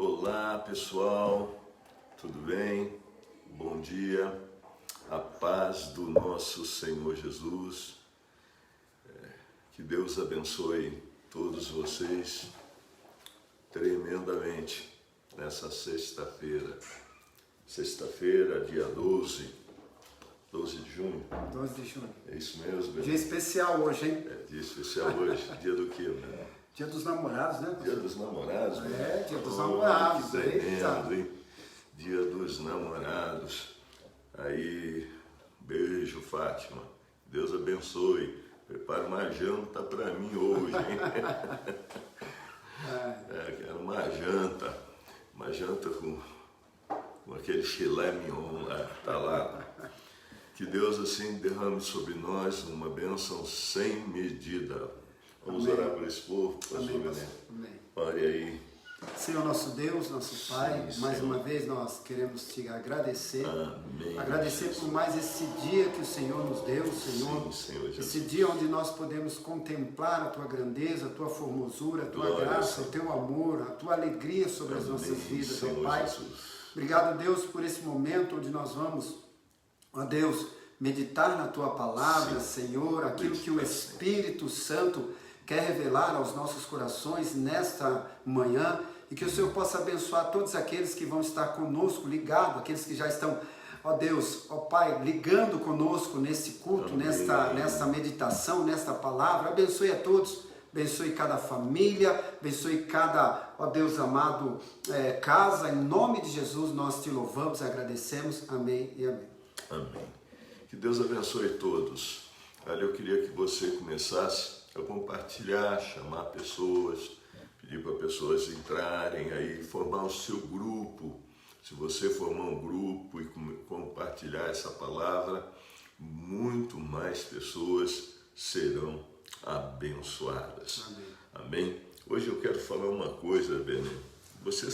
Olá pessoal, tudo bem? Bom dia, a paz do nosso Senhor Jesus, que Deus abençoe todos vocês tremendamente nessa sexta-feira, dia 12 de junho. 12 de junho. É isso mesmo, Bernardo? Dia especial hoje, hein? É dia especial hoje, dia do quê, né? Dia dos namorados, né? Dia dos namorados, É, dia dos namorados. Que tremendo, Eita. hein? Dia dos namorados. Aí, beijo, Fátima. Deus abençoe. Prepara uma janta para mim hoje, hein? Quero uma janta com aquele filé mignon lá, tá lá. Que Deus assim derrame sobre nós uma bênção sem medida. Vamos orar por esse povo, pastor Bené. Amém. Ore aí. Senhor nosso Deus, nosso Pai, Sim, mais Senhor. uma vez nós queremos te agradecer. Amém. Agradecer Jesus. por mais esse dia que o Senhor nos deu, Senhor. Sim, Senhor Jesus. Esse dia onde nós podemos contemplar a tua grandeza, a tua formosura, a tua Glória, graça, Senhor. o teu amor, a tua alegria sobre as Amém, nossas vidas, ó Senhor Pai. Jesus. Obrigado, Deus, por esse momento onde nós vamos, ó Deus, meditar na tua palavra, Sim. Senhor, aquilo que o Meditar, Espírito Santo quer revelar aos nossos corações nesta manhã e que o Senhor possa abençoar todos aqueles que vão estar conosco, ligados, aqueles que já estão, ó Deus, ó Pai, ligando conosco nesse culto, Amém. nesta meditação, nesta palavra. Abençoe a todos, abençoe cada família, abençoe cada, ó Deus amado, casa. Em nome de Jesus nós te louvamos e agradecemos. Amém e amém. Amém. Que Deus abençoe todos. Olha, eu queria que você começasse a compartilhar, chamar pessoas, pedir para pessoas entrarem aí, formar o seu grupo. Se você formar um grupo e compartilhar essa palavra, muito mais pessoas serão abençoadas. Amém. Amém? Hoje eu quero falar uma coisa, Benê. Você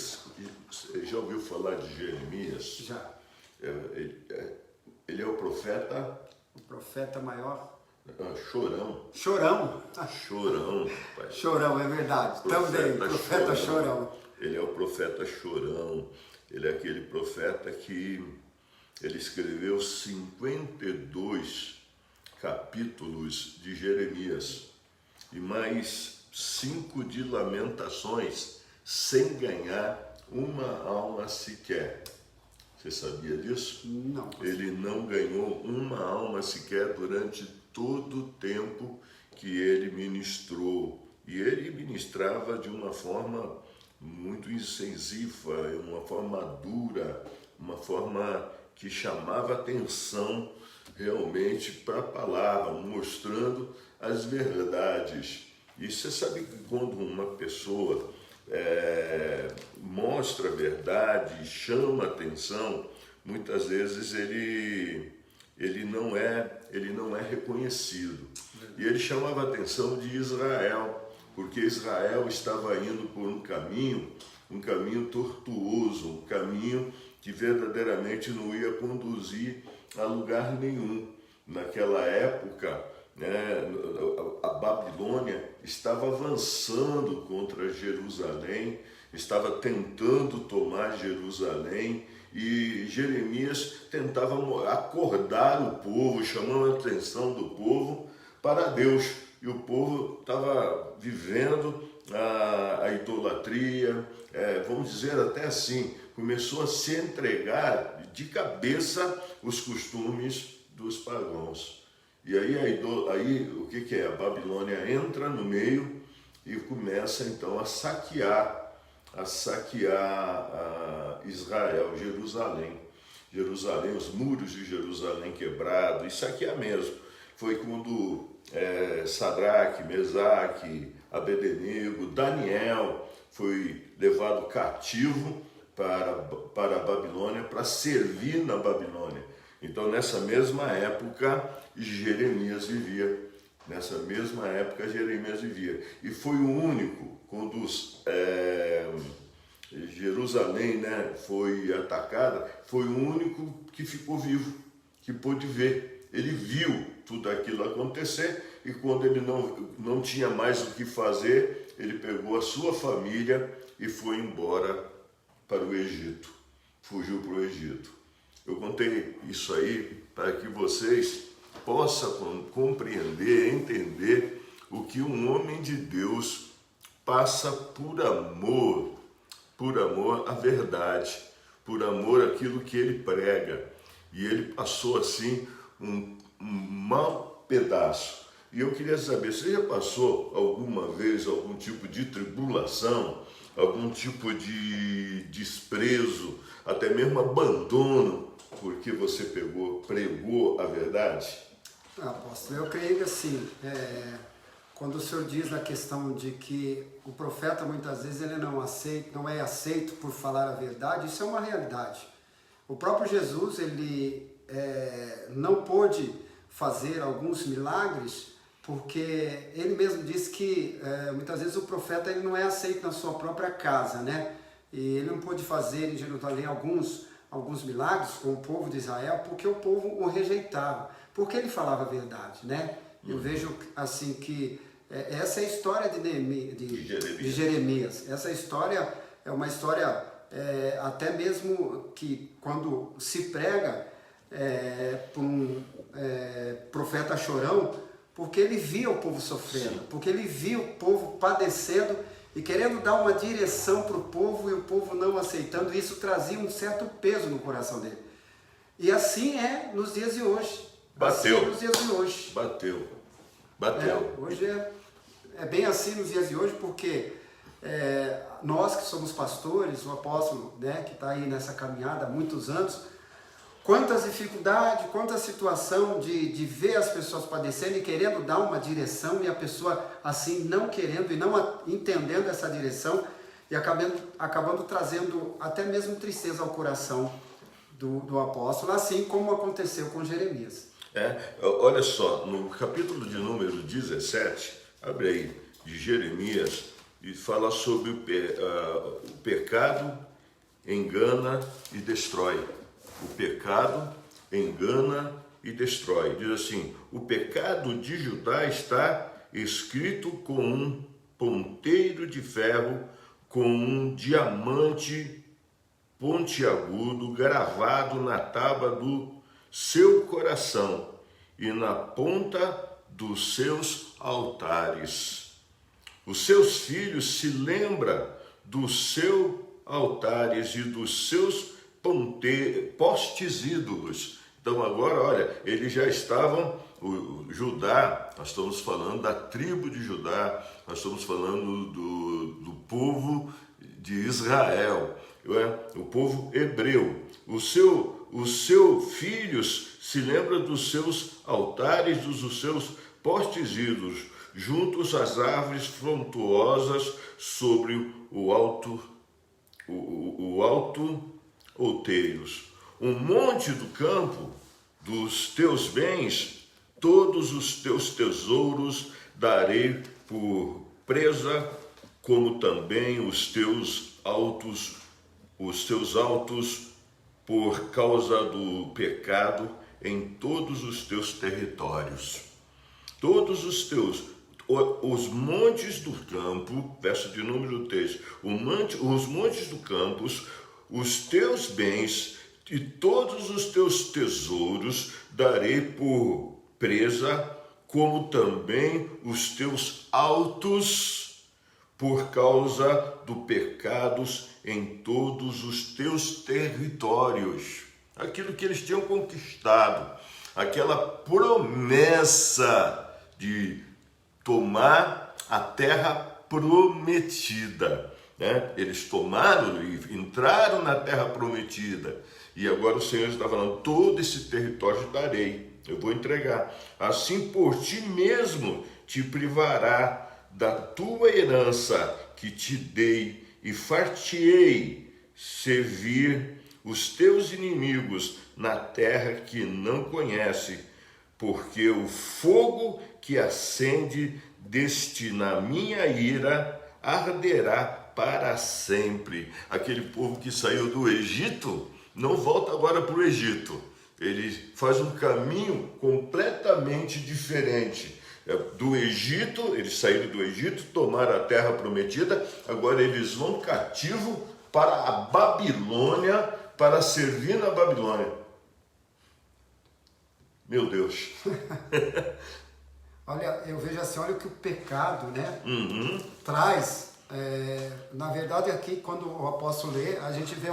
já ouviu falar de Jeremias? Já. Ele é o profeta O profeta maior. chorão. Chorão. Chorão, rapaz. Chorão, é verdade. Também, profeta chorão. Ele é o profeta chorão. Ele é aquele profeta que ele escreveu 52 capítulos de Jeremias e mais 5 de Lamentações sem ganhar uma alma sequer. Você sabia disso? Não. Ele não ganhou uma alma sequer durante todo o tempo que ele ministrou. E ele ministrava de uma forma muito incisiva, uma forma dura, uma forma que chamava atenção realmente para a palavra, mostrando as verdades. E você sabe que quando uma pessoa mostra a verdade, chama atenção, muitas vezes ele não é reconhecido. E ele chamava a atenção de Israel, porque Israel estava indo por um caminho tortuoso, um caminho que verdadeiramente não ia conduzir a lugar nenhum. Naquela época, a Babilônia estava avançando contra Jerusalém, estava tentando tomar Jerusalém, e Jeremias tentava acordar o povo, chamando a atenção do povo para Deus. E o povo estava vivendo a idolatria, vamos dizer até assim, começou a se entregar de cabeça os costumes dos pagãos. E aí o que é? A Babilônia entra no meio e começa então a saquear Israel, Jerusalém, os muros de Jerusalém quebrados, e saquear mesmo. Foi quando Sadraque, Mesaque, Abednego, Daniel foi levado cativo para a Babilônia, para servir na Babilônia. Então, nessa mesma época, Jeremias vivia. E foi o único, quando Jerusalém foi atacada, foi o único que ficou vivo, que pôde ver. Ele viu tudo aquilo acontecer e quando ele não tinha mais o que fazer, ele pegou a sua família e foi embora para o Egito, fugiu para o Egito. Eu contei isso aí para que vocês possam compreender, entender o que um homem de Deus passa por amor à verdade, por amor àquilo que ele prega. E ele passou assim um mau pedaço. E eu queria saber, você já passou alguma vez algum tipo de tribulação, algum tipo de desprezo, até mesmo abandono, porque você pregou a verdade? Apóstolo, eu creio que assim, quando o senhor diz na questão de que o profeta muitas vezes ele não é aceito por falar a verdade, isso é uma realidade. O próprio Jesus, ele não pôde fazer alguns milagres, porque ele mesmo disse que muitas vezes o profeta ele não é aceito na sua própria casa, né? E ele não pôde fazer em Jerusalém alguns milagres com o povo de Israel, porque o povo o rejeitava, porque ele falava a verdade, né? Eu vejo assim que essa é a história de Jeremias. Essa história é uma história até mesmo que quando se prega por um profeta chorão, porque ele via o povo sofrendo, sim, porque ele via o povo padecendo e querendo dar uma direção para o povo e o povo não aceitando. Isso trazia um certo peso no coração dele. E assim é nos dias de hoje. Bateu. Assim é nos dias de hoje. Bateu. Hoje é bem assim nos dias de hoje, porque nós que somos pastores, o apóstolo, né, que está aí nessa caminhada há muitos anos, quantas dificuldades, quanta situação de ver as pessoas padecendo e querendo dar uma direção e a pessoa assim não querendo e não entendendo essa direção e acabando trazendo até mesmo tristeza ao coração do apóstolo, assim como aconteceu com Jeremias. Olha só, no capítulo de número 17, abre aí, de Jeremias, e fala sobre o pecado engana e destrói. O pecado engana e destrói. Diz assim: o pecado de Judá está escrito com um ponteiro de ferro, com um diamante pontiagudo gravado na tábua do seu coração e na ponta dos seus altares. Os seus filhos se lembram dos seus altares e dos seus postes ídolos. Então agora, olha, eles já estavam, o Judá, nós estamos falando da tribo de Judá, nós estamos falando do povo de Israel, o povo hebreu. Os seus filhos se lembram dos seus altares, dos seus postes ídolos, juntos às árvores frontuosas sobre o alto outeiros. Um monte do campo dos teus bens, todos os teus tesouros darei por presa, como também os teus altos por causa do pecado em todos os teus territórios. Todos os montes do campo, verso de número 3, os montes do campo, os teus bens e todos os teus tesouros darei por presa, como também os teus altos, por causa do pecados em todos os teus territórios. Aquilo que eles tinham conquistado, aquela promessa de tomar a terra prometida, né? Eles tomaram e entraram na terra prometida, e agora o Senhor está falando: todo esse território te darei, eu vou entregar. Assim por ti mesmo te privará da tua herança que te dei, e far-te-ei servir os teus inimigos na terra que não conhece, porque o fogo que acende deste na minha ira arderá para sempre. Aquele povo que saiu do Egito não volta agora para o Egito. Ele faz um caminho completamente diferente. Do Egito, eles saíram do Egito, tomaram a terra prometida, agora eles vão cativo para a Babilônia, para servir na Babilônia. Meu Deus. Olha, eu vejo assim, olha o que o pecado, né, traz. Na verdade, aqui, quando o apóstolo lê, a gente vê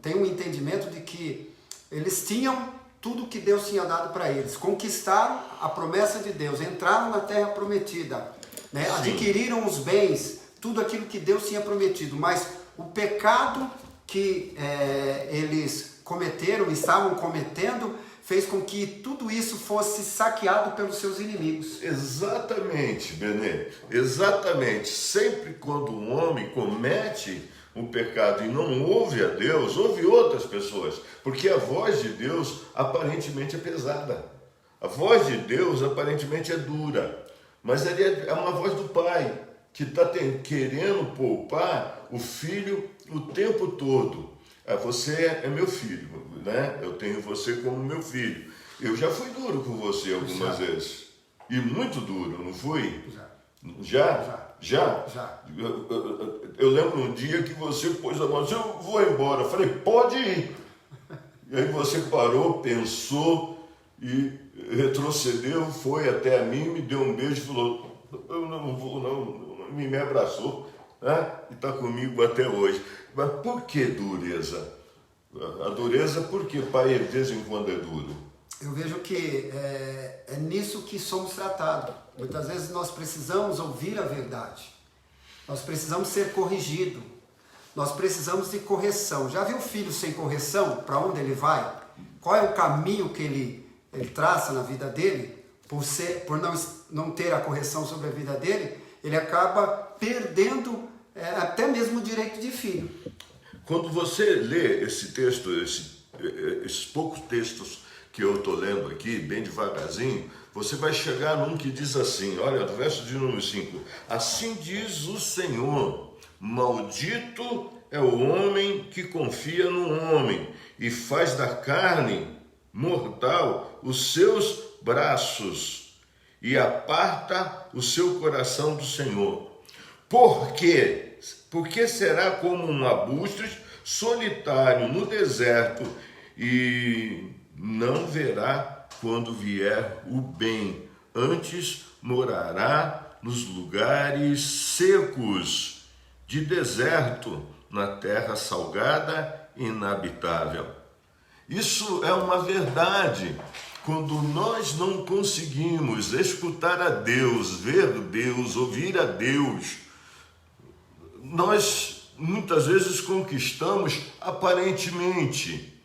tem um entendimento de que eles tinham tudo que Deus tinha dado para eles, conquistaram a promessa de Deus, entraram na terra prometida, né, adquiriram os bens, tudo aquilo que Deus tinha prometido, mas o pecado que eles cometeram, estavam cometendo, fez com que tudo isso fosse saqueado pelos seus inimigos. Exatamente, Benê. Exatamente. Sempre quando um homem comete um pecado e não ouve a Deus, ouve outras pessoas, porque a voz de Deus aparentemente é pesada. A voz de Deus aparentemente é dura, mas ele é uma voz do Pai, que está querendo poupar o filho o tempo todo. Você é meu filho, né? Eu tenho você como meu filho. Eu já fui duro com você algumas vezes. E muito duro, não fui? Já? Eu lembro um dia que você pôs a mão, eu vou embora. Eu falei, pode ir. E aí você parou, pensou e retrocedeu, foi até a mim, me deu um beijo e falou, eu não vou não, me abraçou, né? E está comigo até hoje. Mas por que dureza? A dureza, por que pai de vez em quando é duro? Eu vejo que é nisso que somos tratados. Muitas vezes nós precisamos ouvir a verdade. Nós precisamos ser corrigidos. Nós precisamos de correção. Já viu o filho sem correção? Para onde ele vai? Qual é o caminho que ele traça na vida dele? Por não ter a correção sobre a vida dele, ele acaba perdendo até mesmo o direito de filho. Quando você lê esse texto, esses poucos textos que eu estou lendo aqui, bem devagarzinho, você vai chegar num que diz assim, olha, no verso de número 5, assim diz o Senhor, maldito é o homem que confia no homem e faz da carne mortal os seus braços e aparta o seu coração do Senhor. Por quê? Porque será como um arbusto solitário no deserto e não verá quando vier o bem, antes morará nos lugares secos de deserto, na terra salgada e inabitável. Isso é uma verdade. Quando nós não conseguimos escutar a Deus, ver Deus, ouvir a Deus, nós muitas vezes conquistamos aparentemente,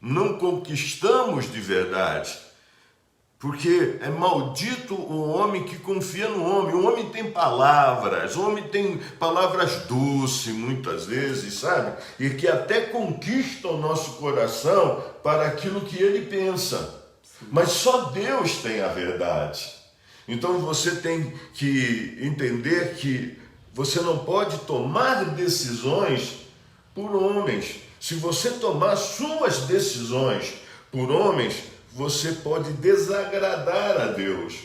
não conquistamos de verdade, porque é maldito o homem que confia no homem. O homem tem palavras, o homem tem palavras doces muitas vezes, sabe? E que até conquistam o nosso coração para aquilo que ele pensa, mas só Deus tem a verdade. Então você tem que entender que você não pode tomar decisões por homens. Se você tomar suas decisões por homens, você pode desagradar a Deus.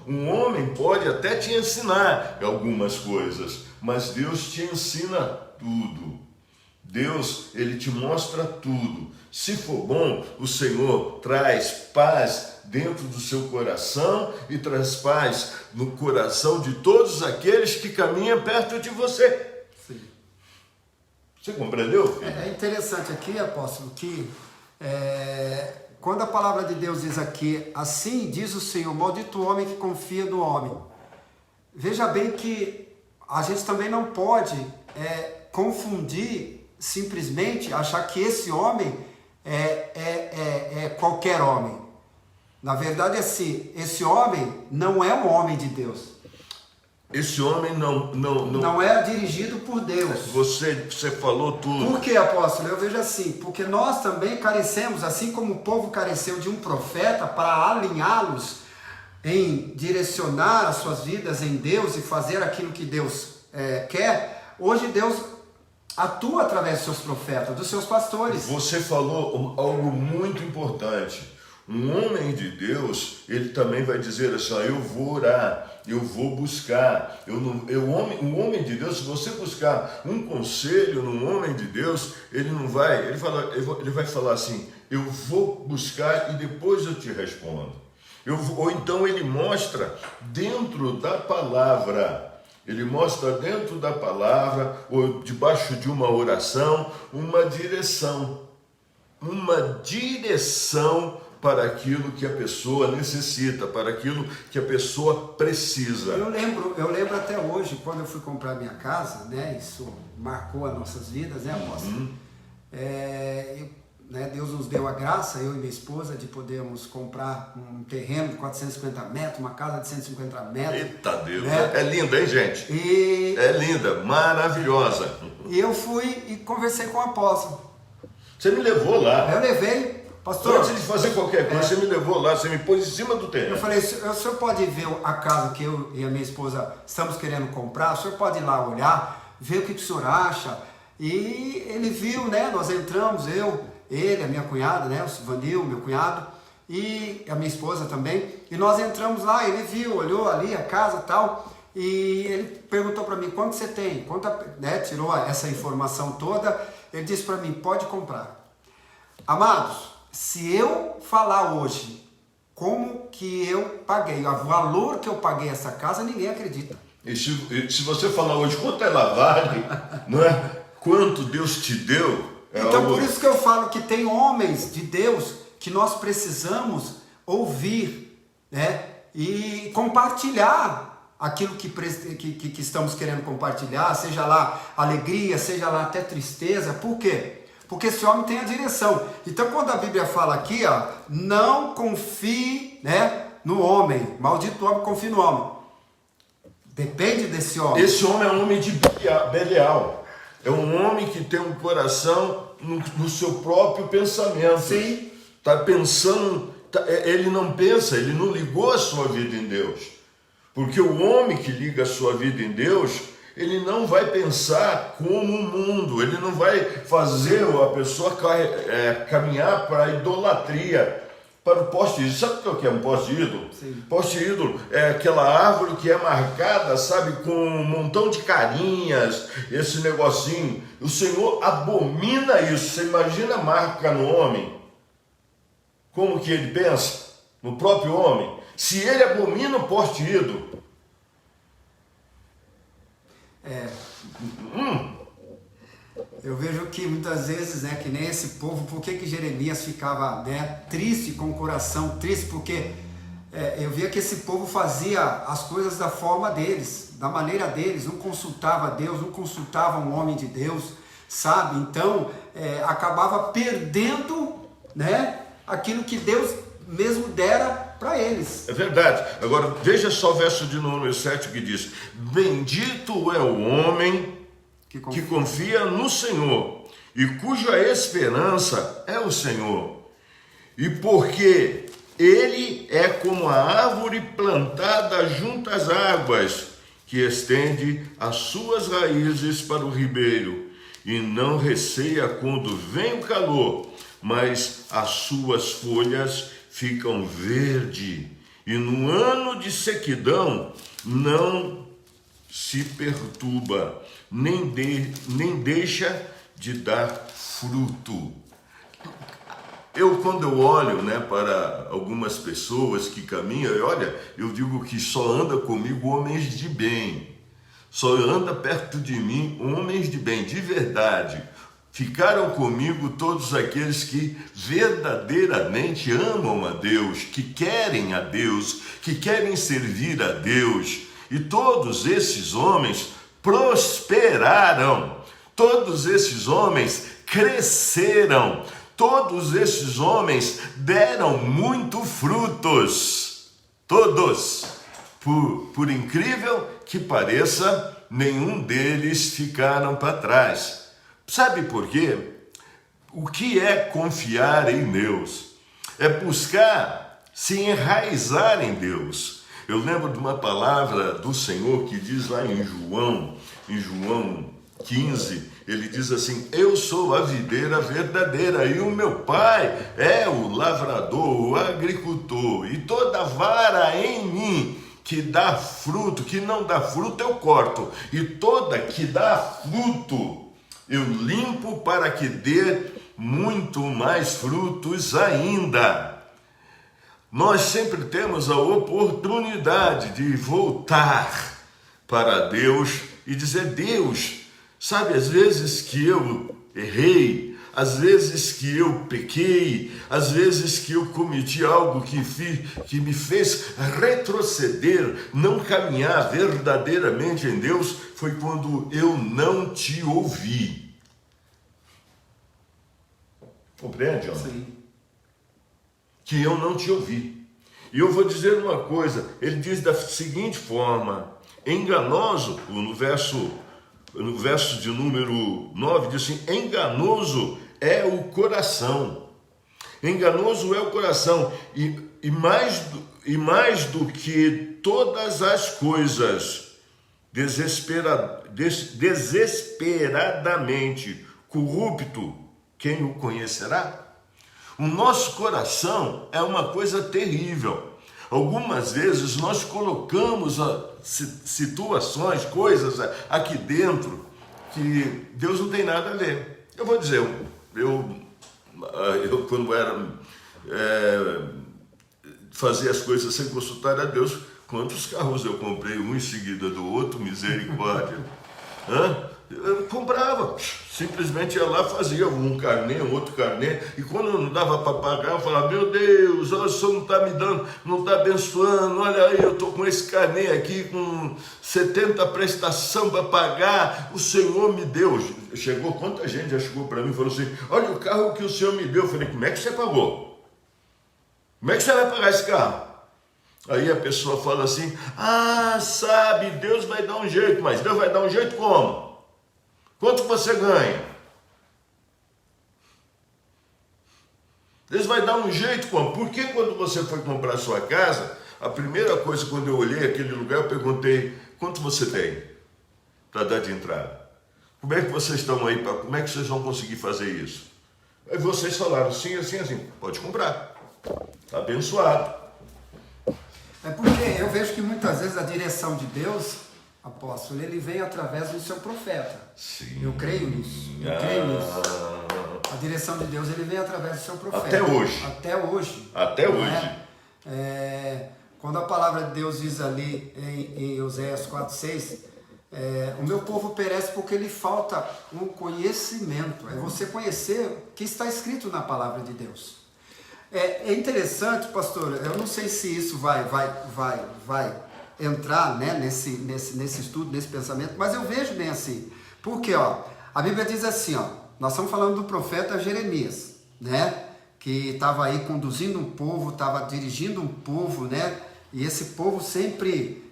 Um homem pode até te ensinar algumas coisas, mas Deus te ensina tudo. Deus, ele te mostra tudo. Se for bom, o Senhor traz paz dentro do seu coração e traz paz no coração de todos aqueles que caminham perto de você. Sim. Você compreendeu, filho? É interessante aqui, apóstolo, que quando a palavra de Deus diz aqui, assim diz o Senhor, maldito o homem que confia no homem. Veja bem que a gente também não pode confundir, simplesmente achar que esse homem é qualquer homem. Na verdade, assim, esse homem não é um homem de Deus. Esse homem não é dirigido por Deus. Você falou tudo. Por que, apóstolo? Eu vejo assim, porque nós também carecemos, assim como o povo careceu de um profeta para alinhá-los em direcionar as suas vidas em Deus e fazer aquilo que Deus quer. Hoje Deus atua através dos seus profetas, dos seus pastores. Você falou algo muito importante. Um homem de Deus, ele também vai dizer assim, eu vou orar, eu vou buscar. O homem de Deus, se você buscar um conselho num homem de Deus, ele vai falar assim, eu vou buscar e depois eu te respondo. Ou então ele mostra dentro da palavra, ou debaixo de uma oração, uma direção para aquilo que a pessoa necessita, para aquilo que a pessoa precisa. Eu lembro até hoje, quando eu fui comprar minha casa, né, isso marcou as nossas vidas, né, apóstolo? Deus nos deu a graça, eu e minha esposa, de podermos comprar um terreno de 450 metros, uma casa de 150 metros. Eita Deus, né? É linda, hein, gente? É linda, maravilhosa. E eu fui e conversei com o apóstolo. Você me levou lá. Eu levei, pastor. Antes de fazer qualquer coisa, você me levou lá, você me pôs em cima do terreno. Eu falei, o senhor pode ver a casa que eu e a minha esposa estamos querendo comprar? O senhor pode ir lá olhar, ver o que o senhor acha? E ele viu, né? Nós entramos, ele, a minha cunhada, né? O Silvanil, meu cunhado, e a minha esposa também. E nós entramos lá, ele viu, olhou ali a casa e tal. E ele perguntou para mim, quanto você tem? Tirou essa informação toda. Ele disse para mim, pode comprar. Amados, se eu falar hoje como que eu paguei, o valor que eu paguei essa casa, ninguém acredita. E se você falar hoje quanto ela vale, não é? Quanto Deus te deu. Então por isso que eu falo que tem homens de Deus que nós precisamos ouvir, né? E compartilhar aquilo que estamos querendo compartilhar, seja lá alegria, seja lá até tristeza. Por quê? Porque esse homem tem a direção. Então quando a Bíblia fala aqui, não confie, né, no homem, maldito homem, confie no homem. Depende desse homem. Esse homem é um homem de Belial. É um homem que tem um coração no seu próprio pensamento. Sim. Está pensando, ele não pensa, ele não ligou a sua vida em Deus. Porque o homem que liga a sua vida em Deus, ele não vai pensar como o mundo, ele não vai fazer a pessoa caminhar para a idolatria, para o poste de ídolo. Sabe o que é um poste de ídolo? Sim. Poste de ídolo é aquela árvore que é marcada, sabe, com um montão de carinhas, esse negocinho. O Senhor abomina isso. Você imagina a marca no homem? Como que ele pensa? No próprio homem? Se ele abomina o poste de ídolo. Eu vejo que muitas vezes, né, que nem esse povo, por que Jeremias ficava, né, triste, com o coração triste? Porque eu via que esse povo fazia as coisas da forma deles, da maneira deles, não consultava Deus, não consultava um homem de Deus, sabe? Então, acabava perdendo, né, aquilo que Deus mesmo dera para eles. É verdade. Agora, veja só o verso de número 7 que diz: bendito é o homem que confia no Senhor e cuja esperança é o Senhor. E porque ele é como a árvore plantada junto às águas, que estende as suas raízes para o ribeiro, e não receia quando vem o calor, mas as suas folhas ficam verdes, e no ano de sequidão não se perturba, nem deixa de dar fruto. Quando eu olho, né, para algumas pessoas que caminham, eu digo que só anda comigo homens de bem, só anda perto de mim homens de bem, de verdade. Ficaram comigo todos aqueles que verdadeiramente amam a Deus, que querem a Deus, que querem servir a Deus. E todos esses homens prosperaram, todos esses homens cresceram, todos esses homens deram muito frutos. Todos. Por incrível que pareça, nenhum deles ficaram para trás. Sabe por quê? O que é confiar em Deus? É buscar se enraizar em Deus. Eu lembro de uma palavra do Senhor que diz lá em João 15, Ele diz assim: eu sou a videira verdadeira e o meu pai é o lavrador, o agricultor, e toda vara em mim que dá fruto, que não dá fruto, eu corto, e toda que dá fruto eu limpo para que dê muito mais frutos ainda. Nós sempre temos a oportunidade de voltar para Deus e dizer: Deus, sabe, às vezes que eu errei, às vezes que eu pequei, às vezes que eu cometi algo que me fez retroceder, não caminhar verdadeiramente em Deus, foi quando eu não te ouvi. Compreende, homem? Sim. Que eu não te ouvi. E eu vou dizer uma coisa, ele diz da seguinte forma: enganoso, no verso de número 9, diz assim: enganoso é o coração. Enganoso é o coração, e mais do que todas as coisas, desesperadamente corrupto, quem o conhecerá? O nosso coração é uma coisa terrível. Algumas vezes nós colocamos situações, coisas aqui dentro que Deus não tem nada a ver. Eu vou dizer, eu quando fazia as coisas sem consultar a Deus, quantos carros eu comprei, um em seguida do outro, misericórdia. Eu comprava, simplesmente ia lá, fazia um carnê, um outro carnê, e quando não dava para pagar, eu falava: meu Deus, olha, o Senhor não está me dando, não está abençoando, olha aí, eu estou com esse carnê aqui, com 70 prestação para pagar, o Senhor me deu. Chegou, quanta gente já chegou para mim e falou assim: olha o carro que o Senhor me deu. Eu falei: como é que você pagou? Como é que você vai pagar esse carro? Aí a pessoa fala assim: ah, sabe, Deus vai dar um jeito. Mas Deus vai dar um jeito como? Quanto você ganha? Deus vai dar um jeito como? Porque quando você foi comprar sua casa, a primeira coisa, quando eu olhei aquele lugar, eu perguntei: quanto você tem para dar de entrada? Como é que vocês estão aí? Como é que vocês vão conseguir fazer isso? Aí vocês falaram: sim, assim, assim. Pode comprar. Está abençoado. É porque eu vejo que muitas vezes a direção de Deus, apóstolo, ele vem através do seu profeta. Sim. Eu creio nisso. A direção de Deus, ele vem através do seu profeta. Até hoje. Até hoje. Até hoje. Quando a palavra de Deus diz ali em Oséias 4:6, o meu povo perece porque lhe falta um conhecimento. É você conhecer o que está escrito na palavra de Deus. É interessante, pastor, eu não sei se isso vai entrar, né, nesse estudo, nesse pensamento, mas eu vejo bem assim. Porque a Bíblia diz assim, nós estamos falando do profeta Jeremias, né, que estava aí conduzindo um povo, estava dirigindo um povo, né, e esse povo sempre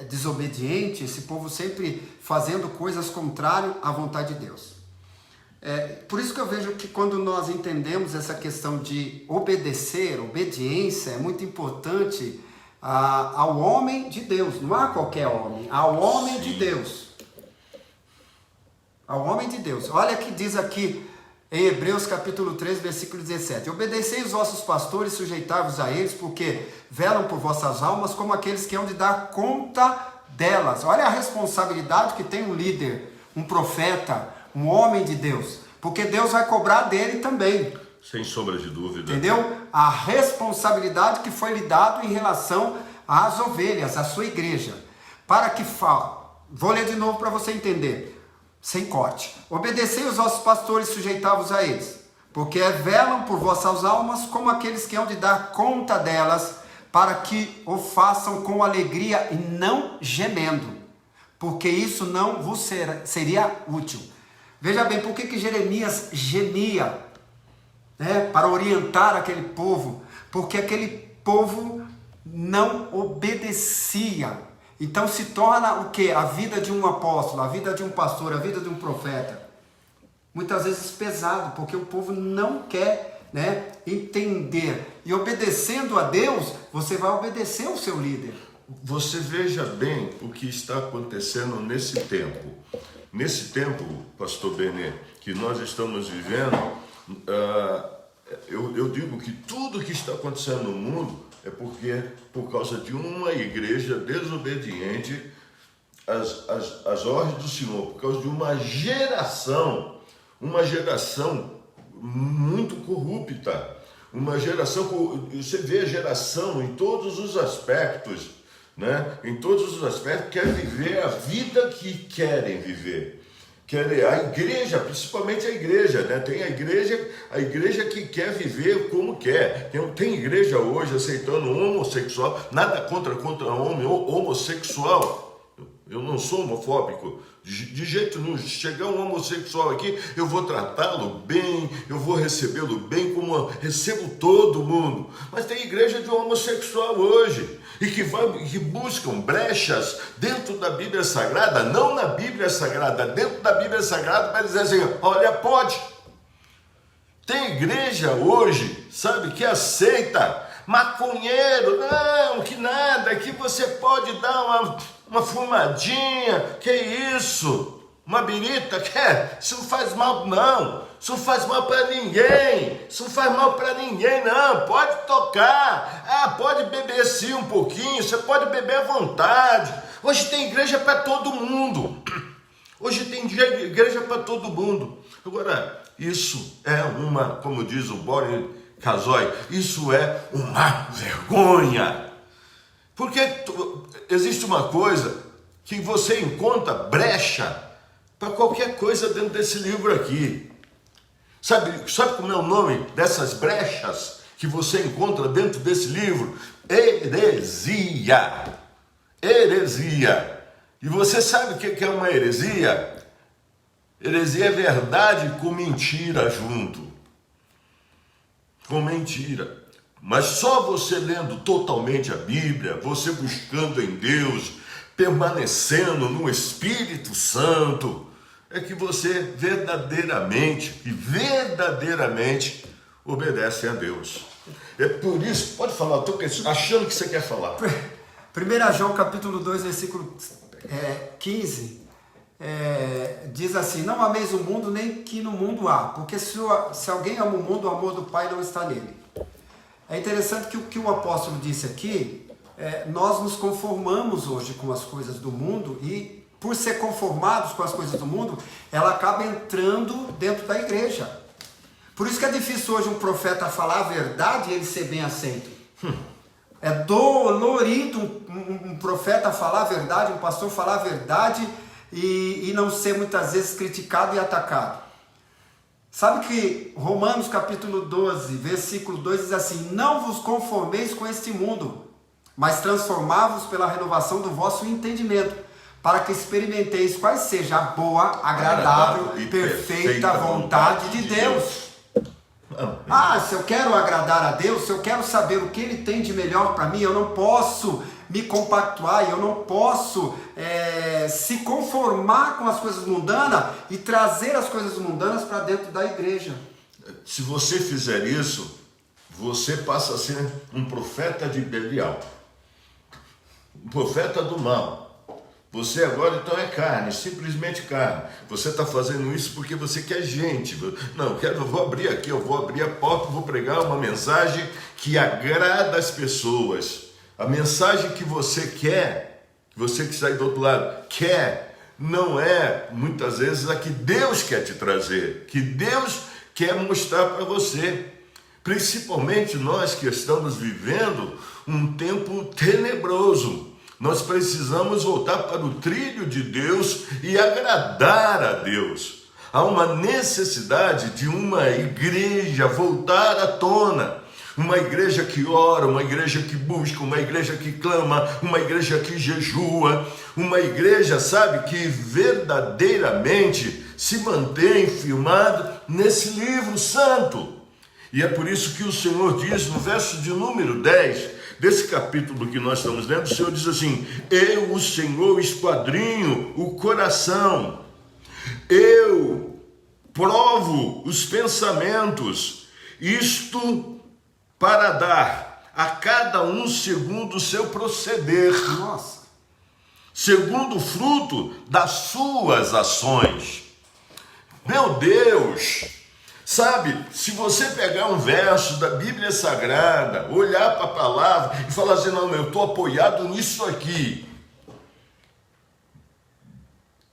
desobediente, esse povo sempre fazendo coisas contrárias à vontade de Deus. Por isso que eu vejo que quando nós entendemos essa questão de obedecer, obediência, é muito importante ao homem de Deus, não a qualquer homem, ao homem de Deus. Ao homem de Deus. Olha que diz aqui em Hebreus capítulo 3, versículo 17: obedecei os vossos pastores, sujeitai-vos a eles, porque velam por vossas almas como aqueles que hão de dar conta delas. Olha a responsabilidade que tem um líder, um profeta, um homem de Deus, porque Deus vai cobrar dele também. Sem sombra de dúvida. Entendeu? A responsabilidade que foi lhe dada em relação às ovelhas, à sua igreja. Para que vou ler de novo para você entender, sem corte. Obedecei os vossos pastores, sujeitai-vos a eles, porque velam por vossas almas como aqueles que hão de dar conta delas, para que o façam com alegria e não gemendo, porque isso não vos seria útil. Veja bem, por que Jeremias gemia, né, para orientar aquele povo? Porque aquele povo não obedecia. Então se torna o quê? A vida de um apóstolo, a vida de um pastor, a vida de um profeta, muitas vezes pesado, porque o povo não quer, né, entender. E obedecendo a Deus, você vai obedecer o seu líder. Você veja bem o que está acontecendo nesse tempo. nesse tempo, pastor Benê, que nós estamos vivendo, eu digo que tudo que está acontecendo no mundo é por causa de uma igreja desobediente às ordens do Senhor, por causa de uma geração muito corrupta, uma geração, você vê a geração em todos os aspectos, né? Em todos os aspectos, quer viver a vida que querem viver. A igreja, principalmente a igreja, né? Tem a igreja que quer viver como quer. Tem igreja hoje aceitando homossexual, nada contra homem homossexual. Eu não sou homofóbico, de jeito nenhum. Se chegar um homossexual aqui, eu vou tratá-lo bem, eu vou recebê-lo bem, como eu recebo todo mundo. Mas tem igreja de homossexual hoje, e que buscam brechas dentro da Bíblia Sagrada, não na Bíblia Sagrada, dentro da Bíblia Sagrada, para dizer assim, olha, pode. Tem igreja hoje, sabe, que aceita maconheiro, não, que nada, que você pode dar uma fumadinha, que isso? Uma birita, isso não faz mal, não. Isso não faz mal para ninguém. Isso não faz mal para ninguém, não. Pode tocar. Pode beber sim um pouquinho. Você pode beber à vontade. Hoje tem igreja para todo mundo. Hoje tem igreja para todo mundo. Agora, isso é como diz o Boris Casoy, isso é uma vergonha. Porque existe uma coisa que você encontra brecha para qualquer coisa dentro desse livro aqui. Sabe como é o nome dessas brechas que você encontra dentro desse livro? Heresia. Heresia. E você sabe o que é uma heresia? Heresia é verdade com mentira junto. Com mentira. Mas só você lendo totalmente a Bíblia, você buscando em Deus, permanecendo no Espírito Santo, é que você verdadeiramente obedece a Deus. É por isso, pode falar, eu estou achando que você quer falar. 1 João capítulo 2, versículo 15, diz assim, não ameis o mundo, nem que no mundo há, porque se alguém ama o mundo, o amor do Pai não está nele. É interessante que o que o apóstolo disse aqui, nós nos conformamos hoje com as coisas do mundo e por ser conformados com as coisas do mundo, ela acaba entrando dentro da igreja. Por isso que é difícil hoje um profeta falar a verdade e ele ser bem aceito. É dolorido um profeta falar a verdade, um pastor falar a verdade e não ser muitas vezes criticado e atacado. Sabe que Romanos capítulo 12, versículo 2 diz assim, não vos conformeis com este mundo, mas transformai-vos pela renovação do vosso entendimento, para que experimenteis qual seja a boa, agradável e perfeita vontade de Deus. Se eu quero agradar a Deus, se eu quero saber o que Ele tem de melhor para mim, eu não posso me compactuar, eu não posso se conformar com as coisas mundanas e trazer as coisas mundanas para dentro da igreja. Se você fizer isso, você passa a ser um profeta de Belial, um profeta do mal. Você agora então é carne, simplesmente carne. Você está fazendo isso porque você quer gente. Não, eu vou abrir aqui, eu vou abrir a porta, vou pregar uma mensagem que agrada as pessoas. A mensagem que você quer, você que está aí do outro lado, quer, não é muitas vezes a que Deus quer te trazer, que Deus quer mostrar para você. Principalmente nós que estamos vivendo um tempo tenebroso. Nós precisamos voltar para o trilho de Deus e agradar a Deus. Há uma necessidade de uma igreja voltar à tona. Uma igreja que ora, uma igreja que busca, uma igreja que clama, uma igreja que jejua. Uma igreja, sabe, que verdadeiramente se mantém firmado nesse livro santo. E é por isso que o Senhor diz no verso de número 10, desse capítulo que nós estamos lendo, o Senhor diz assim: eu, o Senhor, esquadrinho o coração, eu provo os pensamentos, isto para dar a cada um segundo o seu proceder. Nossa! segundo o fruto das suas ações. Meu Deus! Sabe, se você pegar um verso da Bíblia Sagrada, olhar para a palavra e falar assim, não, eu estou apoiado nisso aqui,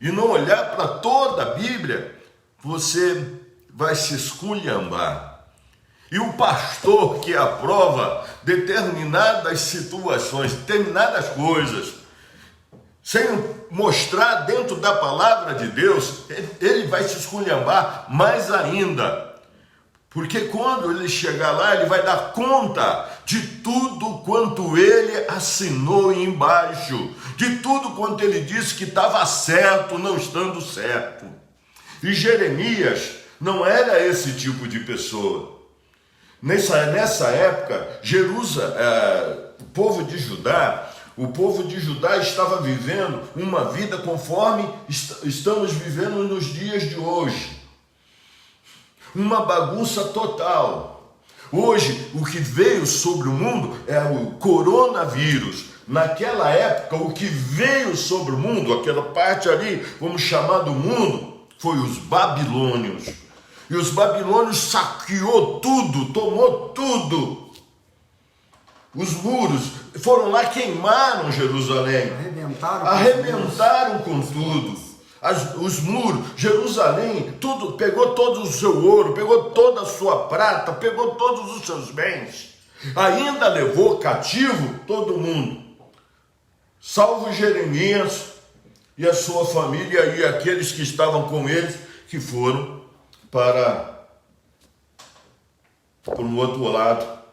e não olhar para toda a Bíblia, você vai se esculhambar. E o pastor que aprova determinadas situações, determinadas coisas, sem mostrar dentro da palavra de Deus, ele vai se esculhambar mais ainda. Porque quando ele chegar lá, ele vai dar conta de tudo quanto ele assinou embaixo, de tudo quanto ele disse que estava certo, não estando certo. E Jeremias não era esse tipo de pessoa. Nessa época, o povo de Judá estava vivendo uma vida conforme estamos vivendo nos dias de hoje. Uma bagunça total. Hoje, o que veio sobre o mundo é o coronavírus. Naquela época, o que veio sobre o mundo, aquela parte ali, vamos chamar do mundo, foi os babilônios. E os babilônios saqueou tudo, tomou tudo. Os muros foram lá, queimaram Jerusalém. Arrebentaram com tudo. Os muros, Jerusalém, tudo, pegou todo o seu ouro, pegou toda a sua prata, pegou todos os seus bens. Ainda levou cativo todo mundo, salvo Jeremias e a sua família e aqueles que estavam com eles, que foram para um outro lado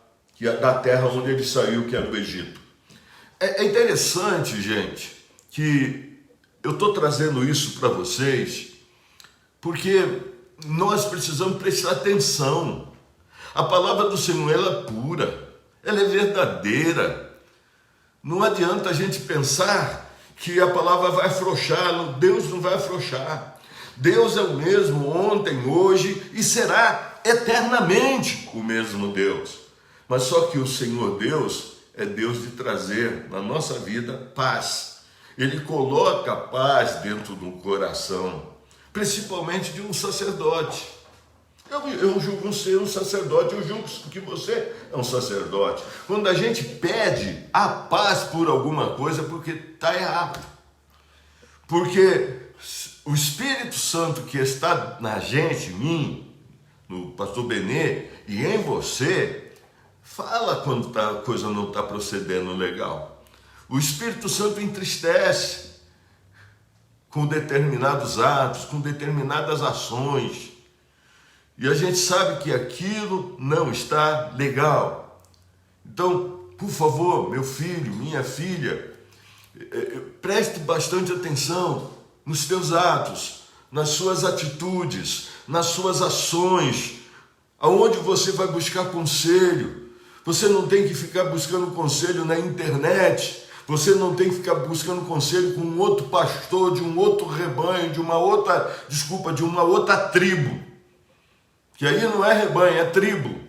da terra onde ele saiu, que era o Egito. É interessante, gente, que eu estou trazendo isso para vocês, porque nós precisamos prestar atenção. A palavra do Senhor, ela é pura, ela é verdadeira. Não adianta a gente pensar que a palavra vai afrouxar. Deus não vai afrouxar. Deus é o mesmo ontem, hoje e será eternamente o mesmo Deus. Mas só que o Senhor Deus é Deus de trazer na nossa vida paz. Ele coloca paz dentro do coração, principalmente de um sacerdote. Eu julgo ser um sacerdote, eu julgo que você é um sacerdote. Quando a gente pede a paz por alguma coisa, é porque está errado. Porque o Espírito Santo que está na gente, em mim, no pastor Benê e em você, fala quando a coisa não está procedendo legal. O Espírito Santo entristece com determinados atos, com determinadas ações. E a gente sabe que aquilo não está legal. Então, por favor, meu filho, minha filha, preste bastante atenção nos teus atos, nas suas atitudes, nas suas ações, aonde você vai buscar conselho. Você não tem que ficar buscando conselho na internet. Você não tem que ficar buscando conselho com um outro pastor, de um outro rebanho, de uma outra tribo. Que aí não é rebanho, é tribo.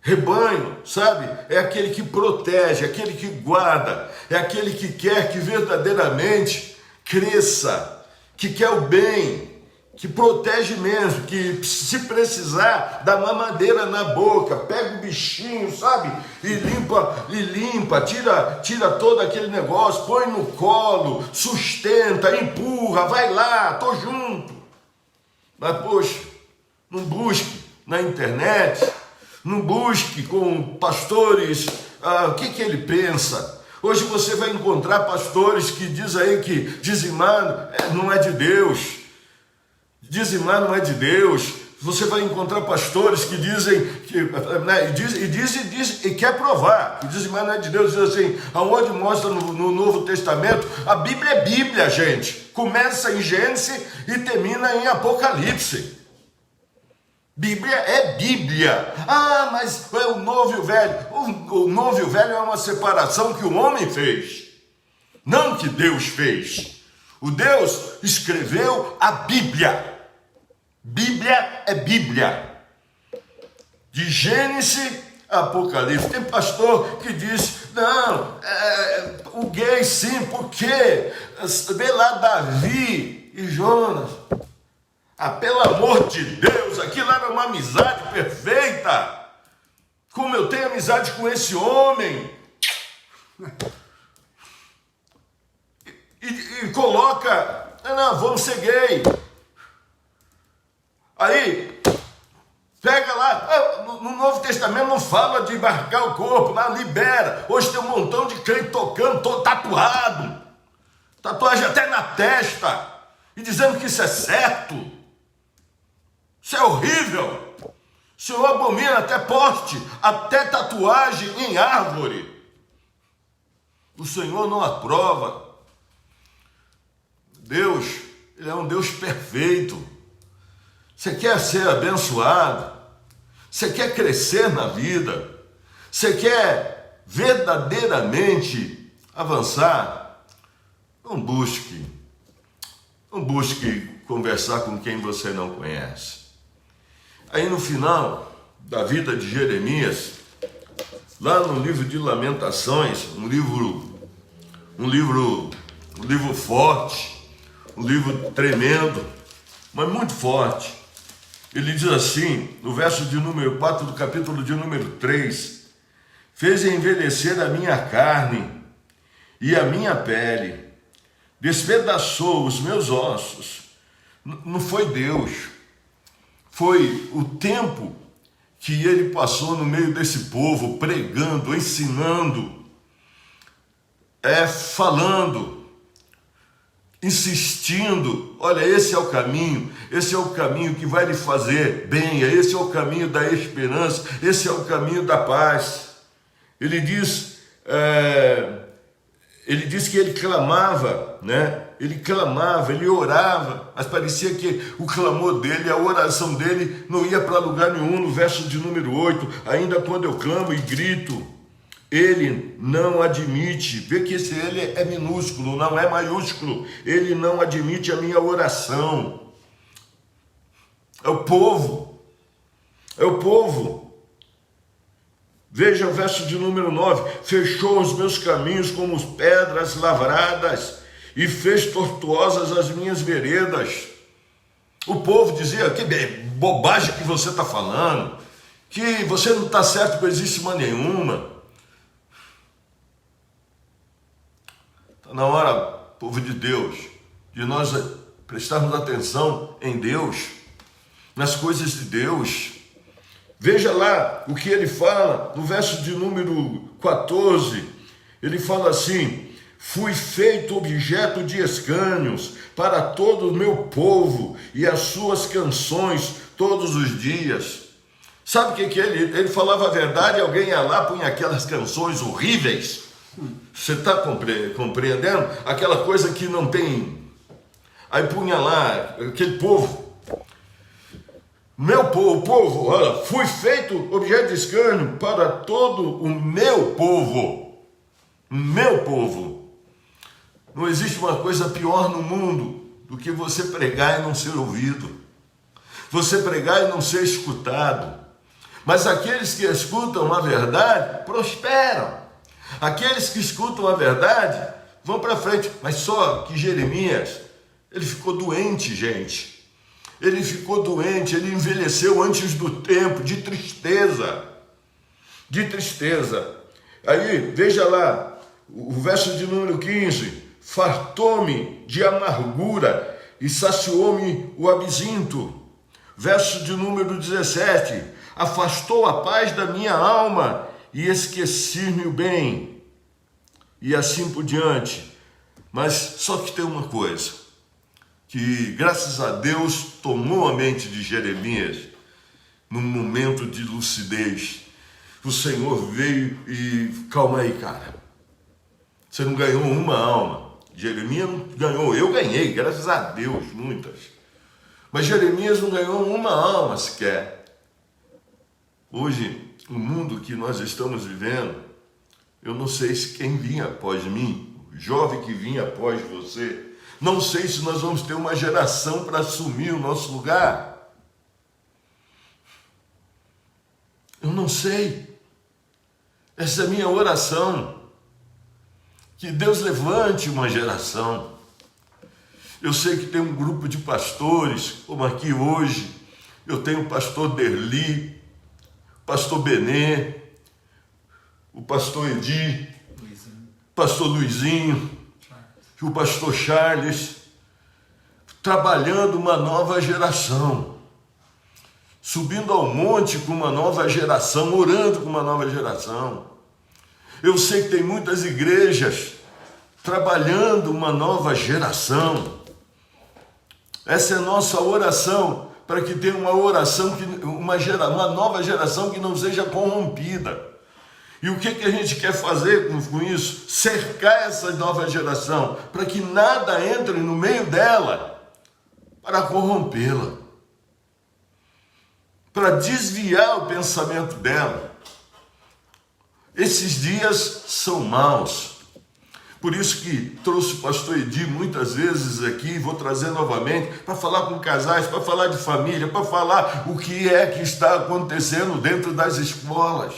Rebanho, sabe? É aquele que protege, aquele que guarda, é aquele que quer que verdadeiramente cresça, que quer o bem, que protege mesmo, que se precisar dá mamadeira na boca, pega o bichinho, sabe? E limpa, tira todo aquele negócio, põe no colo, sustenta, empurra, vai lá, tô junto. Mas poxa, não busque na internet, não busque com pastores, o que ele pensa. Hoje você vai encontrar pastores que dizem aí que dizimar não é de Deus. Dizimar não é de Deus. Você vai encontrar pastores que dizem que, né, e quer provar que dizimar não é de Deus. Diz assim, aonde mostra no Novo Testamento, a Bíblia é Bíblia, gente. Começa em Gênesis e termina em Apocalipse. Bíblia é Bíblia. Ah, mas é o novo e o velho. O novo e o velho é uma separação que o homem fez, não que Deus fez. O Deus escreveu a Bíblia. Bíblia é Bíblia. De Gênesis Apocalipse. Tem pastor que diz, não, o gay sim, porque vê lá Davi e Jonas. Pelo amor de Deus, aquilo era uma amizade perfeita. Como eu tenho amizade com esse homem. E coloca, não, vamos ser gay. Aí, pega lá, no Novo Testamento não fala de marcar o corpo, não, libera. Hoje tem um montão de crente tocando, todo tatuado. Tatuagem até na testa. E dizendo que isso é certo. Isso é horrível. O Senhor abomina até poste, até tatuagem em árvore. O Senhor não aprova. Deus, Ele é um Deus perfeito. Você quer ser abençoado? Você quer crescer na vida? Você quer verdadeiramente avançar? Não busque conversar com quem você não conhece. Aí no final da vida de Jeremias, lá no livro de Lamentações, um livro forte, um livro tremendo, mas muito forte. Ele diz assim, no verso de número 4 do capítulo de número 3, fez envelhecer a minha carne e a minha pele, despedaçou os meus ossos. Não foi Deus, foi o tempo que ele passou no meio desse povo, pregando, ensinando, falando, insistindo. Olha, esse é o caminho que vai lhe fazer bem, esse é o caminho da esperança, esse é o caminho da paz. Ele diz que ele clamava, né? Ele clamava, ele orava, mas parecia que o clamor dele, a oração dele não ia para lugar nenhum. No verso de número 8, ainda quando eu clamo e grito, ele não admite. Vê que esse ele é minúsculo, não é maiúsculo. Ele não admite a minha oração. É o povo. Veja o verso de número 9. Fechou os meus caminhos como pedras lavradas e fez tortuosas as minhas veredas. O povo dizia, que bobagem que você está falando, que você não está certo com coisíssima nenhuma. Está na hora, povo de Deus, de nós prestarmos atenção em Deus, nas coisas de Deus. Veja lá o que ele fala no verso de número 14. Ele fala assim, fui feito objeto de escânios para todo o meu povo e as suas canções todos os dias. Sabe o que ele falava a verdade e alguém ia lá, punha aquelas canções horríveis. Você está compreendendo? Aquela coisa que não tem... Aí punha lá, aquele povo. Meu povo, olha, fui feito objeto de escárnio para todo o meu povo. Meu povo. Não existe uma coisa pior no mundo do que você pregar e não ser ouvido. Você pregar e não ser escutado. Mas aqueles que escutam a verdade prosperam. Aqueles que escutam a verdade vão para frente. Mas só que Jeremias, ele ficou doente, gente. Ele ficou doente, ele envelheceu antes do tempo, de tristeza. De tristeza. Aí, veja lá, o verso de número 15. Fartou-me de amargura e saciou-me o absinto. Verso de número 17. Afastou a paz da minha alma e esqueci-me o bem. E assim por diante. Mas só que tem uma coisa, que graças a Deus tomou a mente de Jeremias num momento de lucidez. O Senhor veio e... Calma aí, cara. Você não ganhou uma alma. Jeremias não ganhou. Eu ganhei, graças a Deus, muitas. Mas Jeremias não ganhou uma alma sequer. Hoje, o mundo que nós estamos vivendo, eu não sei se quem vinha após mim, o jovem que vinha após você, não sei se nós vamos ter uma geração para assumir o nosso lugar. Eu não sei. Essa é a minha oração. Que Deus levante uma geração. Eu sei que tem um grupo de pastores, como aqui hoje, eu tenho o pastor Derli, o pastor Benê, o pastor Edi, o pastor Luizinho, o pastor Charles, trabalhando uma nova geração, subindo ao monte com uma nova geração, orando com uma nova geração. Eu sei que tem muitas igrejas trabalhando uma nova geração. Essa é a nossa oração, para que tenha uma oração, uma nova geração que não seja corrompida. E o que a gente quer fazer com isso? Cercar essa nova geração, para que nada entre no meio dela, para corrompê-la, para desviar o pensamento dela. Esses dias são maus. Por isso que trouxe o pastor Edi muitas vezes aqui, vou trazer novamente, para falar com casais, para falar de família, para falar o que é que está acontecendo dentro das escolas.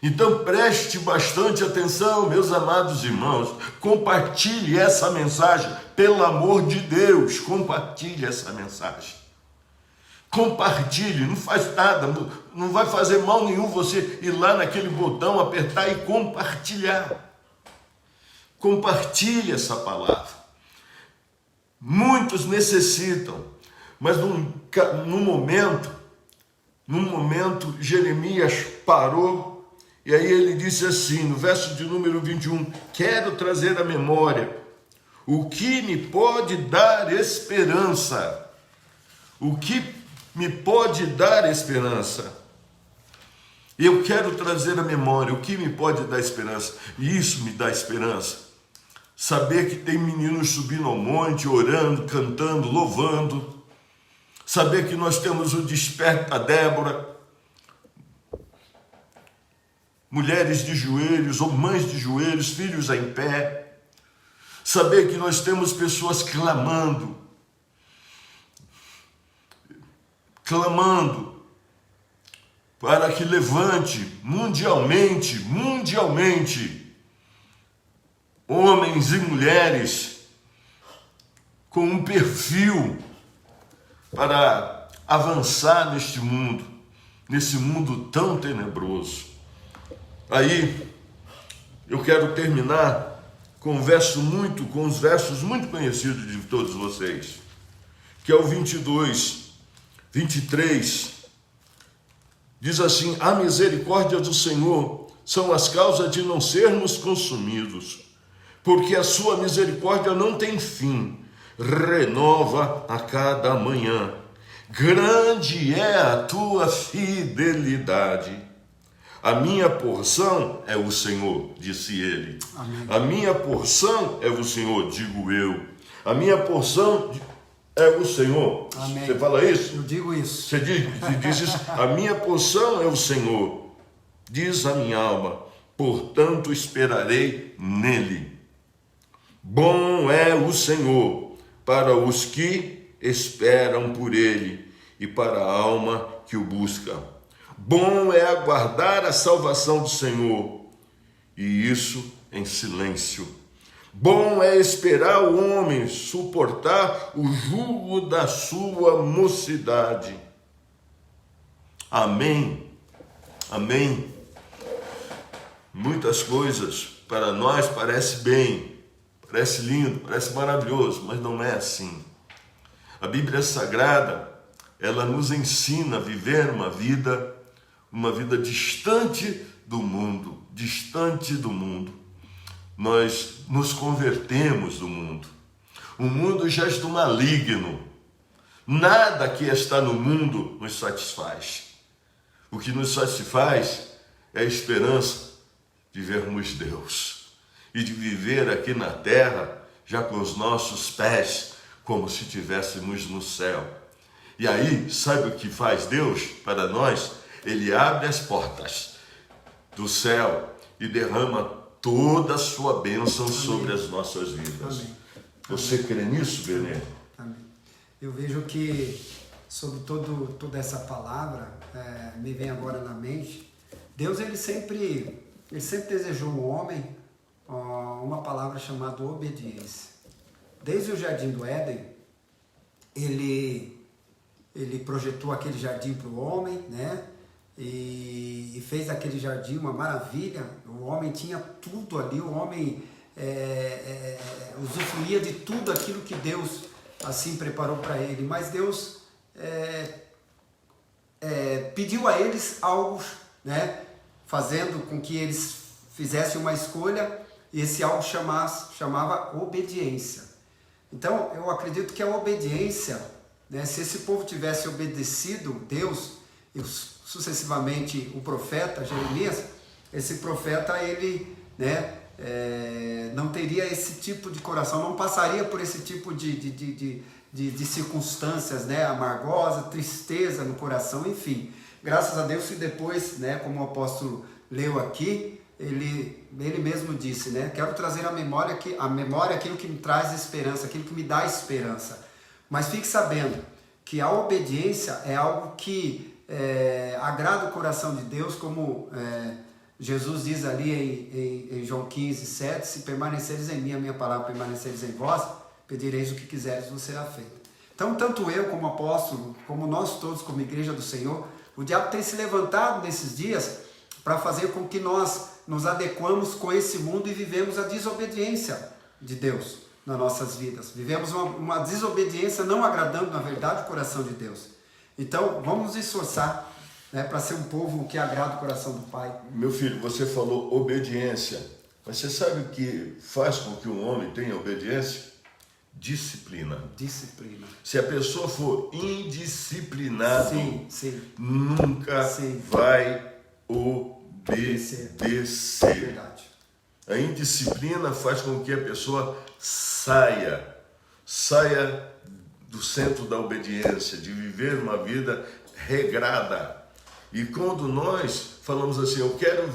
Então preste bastante atenção, meus amados irmãos, compartilhe essa mensagem, pelo amor de Deus, compartilhe essa mensagem. Compartilhe, não faz nada, não vai fazer mal nenhum você ir lá naquele botão, apertar e compartilhar. Compartilhe essa palavra. Muitos necessitam, mas num momento, Jeremias parou e aí ele disse assim, no verso de número 21, quero trazer à memória o que me pode dar esperança. O que me pode dar esperança. Eu quero trazer à memória o que me pode dar esperança. E isso me dá esperança. Saber que tem meninos subindo ao monte, orando, cantando, louvando. Saber que nós temos o Desperta Débora. Mulheres de joelhos ou mães de joelhos, filhos em pé. Saber que nós temos pessoas clamando para que levante mundialmente, homens e mulheres com um perfil para avançar neste mundo, nesse mundo tão tenebroso. Aí, eu quero terminar com os versos muito conhecidos de todos vocês, que é o 23, diz assim, a misericórdia do Senhor são as causas de não sermos consumidos, porque a sua misericórdia não tem fim, renova a cada manhã. Grande é a tua fidelidade. A minha porção é o Senhor, disse ele. Amém. A minha porção é o Senhor, digo eu. A minha porção é o Senhor. Amém. Você fala isso? Eu digo isso. Você diz isso. A minha porção é o Senhor, diz a minha alma, portanto esperarei nele. Bom é o Senhor para os que esperam por ele e para a alma que o busca. Bom é aguardar a salvação do Senhor, e isso em silêncio. Bom é esperar o homem suportar o jugo da sua mocidade. Amém. Amém. Muitas coisas para nós parece bem, parece lindo, parece maravilhoso, mas não é assim. A Bíblia Sagrada, ela nos ensina a viver uma vida distante do mundo, Nós nos convertemos do mundo. O mundo já está maligno. Nada que está no mundo nos satisfaz. O que nos satisfaz é a esperança de vermos Deus e de viver aqui na terra já com os nossos pés como se estivéssemos no céu. E aí, sabe o que faz Deus para nós? Ele abre as portas do céu e derrama toda a sua bênção sobre as nossas vidas. Amém. Você crê nisso, Benê? Amém. Eu vejo que sobre toda essa palavra, me vem agora na mente Deus ele sempre desejou ao homem uma palavra chamada obediência. Desde o Jardim do Éden, ele projetou aquele jardim para o homem, né? E fez aquele jardim uma maravilha. O homem tinha tudo ali, o homem usufruía de tudo aquilo que Deus assim preparou para ele. Mas Deus pediu a eles algo, né? Fazendo com que eles fizessem uma escolha, e esse algo chamava obediência. Então, eu acredito que a obediência, né, se esse povo tivesse obedecido Deus, e sucessivamente o profeta Jeremias, esse profeta, ele, né, não teria esse tipo de coração, não passaria por esse tipo de circunstâncias, né, amargosa, tristeza no coração, enfim. Graças a Deus, e depois, né, como o apóstolo leu aqui, ele mesmo disse, né, quero trazer à memória aquilo que me traz esperança, aquilo que me dá esperança. Mas fique sabendo que a obediência é algo que agrada o coração de Deus, como Jesus diz ali em João 15, 7, se permaneceres em mim, a minha palavra permaneceres em vós, pedireis o que quiseres, vos será feito. Então, tanto eu como apóstolo, como nós todos como igreja do Senhor, o diabo tem se levantado nesses dias para fazer com que nós nos adequamos com esse mundo e vivemos a desobediência de Deus nas nossas vidas. Vivemos uma desobediência não agradando, na verdade, o coração de Deus. Então, vamos nos esforçar, né, para ser um povo que agrada o coração do Pai. Meu filho, você falou obediência, mas você sabe o que faz com que um homem tenha obediência? Disciplina. Disciplina. Se a pessoa for indisciplinada, nunca vai obedecer. Verdade. A indisciplina faz com que a pessoa saia do centro da obediência, de viver uma vida regrada. E quando nós falamos assim, eu quero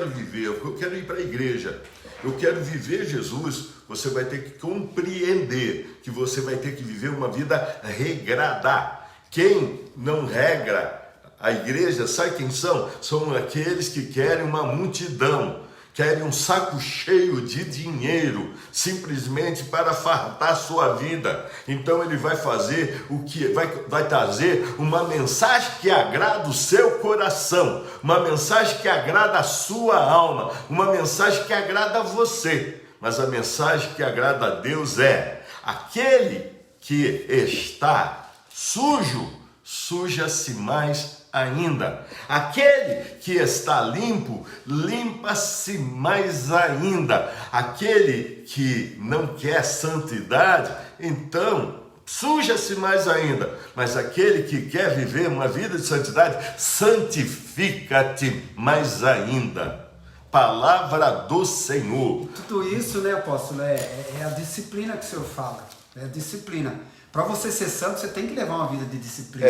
viver, eu quero ir para a igreja, eu quero viver Jesus, você vai ter que compreender que você vai ter que viver uma vida regrada. Quem não regra a igreja, sabe quem são? São aqueles que querem uma multidão, querem um saco cheio de dinheiro, simplesmente para fartar sua vida. Então ele vai fazer o que vai trazer uma mensagem que agrada o seu coração, uma mensagem que agrada a sua alma, uma mensagem que agrada a você. Mas a mensagem que agrada a Deus é: aquele que está sujo, suja-se mais ainda. Aquele que está limpo, limpa-se mais ainda. Aquele que não quer santidade, então suja-se mais ainda. Mas aquele que quer viver uma vida de santidade, santifica-te mais ainda. Palavra do Senhor. Tudo isso, né, apóstolo, é a disciplina que o senhor fala. É a disciplina. Para você ser santo, você tem que levar uma vida de disciplina.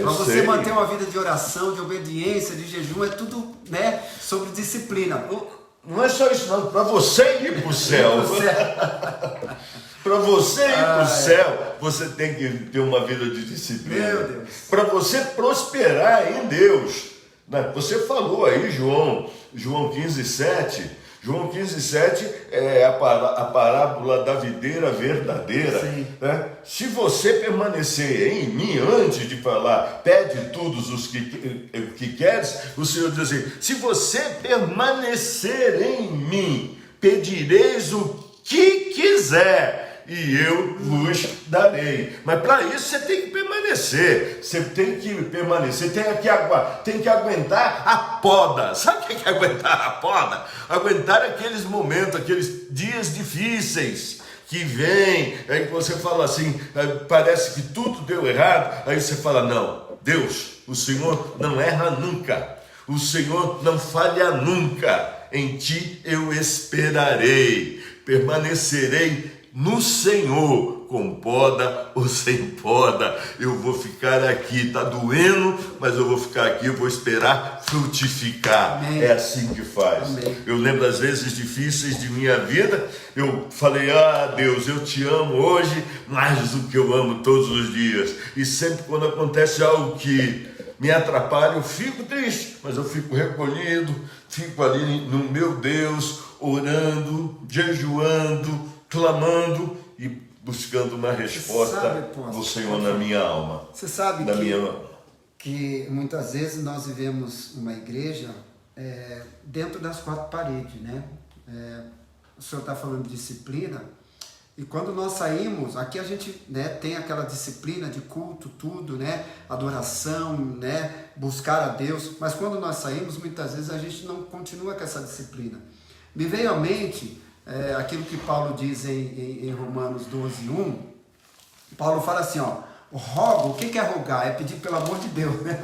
Para você manter uma vida de oração, de obediência, de jejum, é tudo, né, sobre disciplina. Não é só isso, não. Para você ir para o céu. Para você ir para o céu, você tem que ter uma vida de disciplina. Meu Deus. Para você prosperar em Deus. Você falou aí, João 15:7. João 15:7 é a parábola da videira verdadeira. Né? Se você permanecer em mim, antes de falar, pede todos os que queres, o Senhor diz assim: se você permanecer em mim, pedireis o que quiser, e eu vos darei. Mas para isso você tem que permanecer. Você tem que permanecer, tem que aguentar a poda. Sabe o que é aguentar a poda? Aguentar aqueles momentos, aqueles dias difíceis que vem, aí você fala assim, parece que tudo deu errado, aí você fala: não, Deus, o Senhor não erra nunca, o Senhor não falha nunca, em ti eu esperarei, permanecerei no Senhor, com poda ou sem poda, eu vou ficar aqui. Está doendo, mas eu vou ficar aqui, eu vou esperar frutificar. Amém. É assim que faz. Amém. Eu lembro das vezes difíceis de minha vida, eu falei, Deus, eu te amo hoje mais do que eu amo todos os dias. E sempre quando acontece algo que me atrapalha, eu fico triste, mas eu fico recolhido, fico ali no meu Deus, orando, jejuando, clamando e buscando uma resposta do Senhor na minha alma. Você sabe na que, minha... que muitas vezes nós vivemos uma igreja dentro das quatro paredes, né? O senhor está falando de disciplina, e quando nós saímos, aqui a gente, né, tem aquela disciplina de culto, tudo, né? Adoração, né? Buscar a Deus, mas quando nós saímos, muitas vezes a gente não continua com essa disciplina. Me veio à mente aquilo que Paulo diz em Romanos 12:1. Paulo fala assim, rogo, o que é rogar? É pedir pelo amor de Deus, né?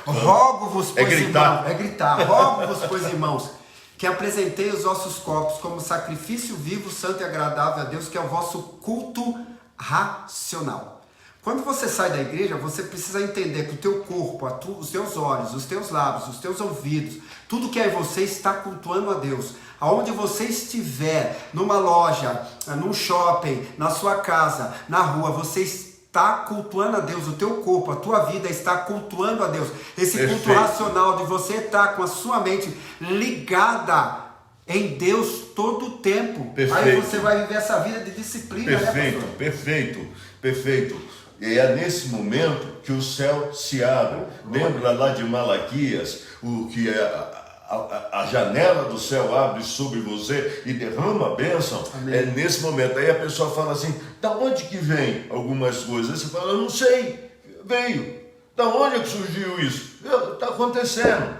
Rogo-vos, pois, gritar. Irmãos, gritar, rogo-vos, pois, irmãos, que apresentei os vossos corpos como sacrifício vivo, santo e agradável a Deus, que é o vosso culto racional. Quando você sai da igreja, você precisa entender que o teu corpo, os teus olhos, os teus lábios, os teus ouvidos, tudo que é em você está cultuando a Deus. Aonde você estiver, numa loja, num shopping, na sua casa, na rua, você está cultuando a Deus. O teu corpo, a tua vida está cultuando a Deus. Esse Perfeito. culto racional de você estar com a sua mente ligada em Deus todo o tempo. Perfeito. Aí você vai viver essa vida de disciplina, Perfeito, né, pastor? perfeito. E é nesse momento que o céu se abre. Lembra lá de Malaquias, o que a janela do céu abre sobre você e derrama a bênção. Amém. É nesse momento. Aí a pessoa fala assim, da onde que vem algumas coisas? Aí você fala, eu não sei, veio. Da onde é que surgiu isso? Está acontecendo.